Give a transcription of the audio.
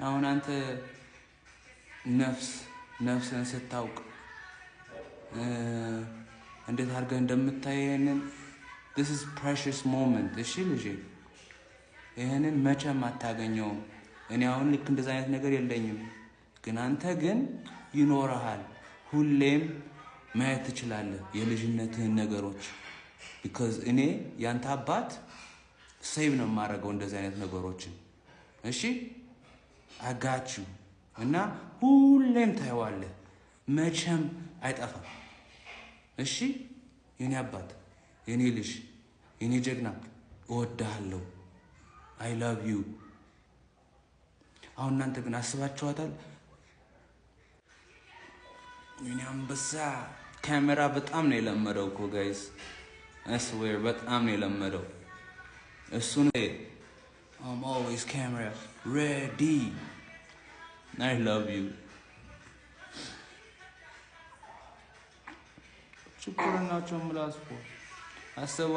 አሁን አንተ ነፍስን ስታውቅ እንዴት አድርገህ እንደምታየንን this is precious moment እሺ ልጄ ይሄንን መቼም አታገኘውም እኔ አሁን ልክ እንደዛ አይነት ነገር የለኝም ግን አንተ ግን ይኖርሃል ሁሌም ማየት ትችላለህ የልጅነትህን ነገሮች because እኔ ያንተ አባት ሴቭ ነው ማረጋው እንደዛ አይነት ነገሮችን እሺ I got you እና ሁሌም ታይዋለህ መቼም አይጠፋም እሺ የኔ አባት የኔ ልጅ የኔ ጀግና እወድሃለሁ I love you አሁን እናንተ ግን አስባችኋታል የኔ አንበሳ ካሜራ በጣም ነው የለመደው እኮ ጋይስ I swear በጣም ነው የለመደው እሱን I'm always camera ready I love you ችግር ናቸው ምላስፖ አሰባ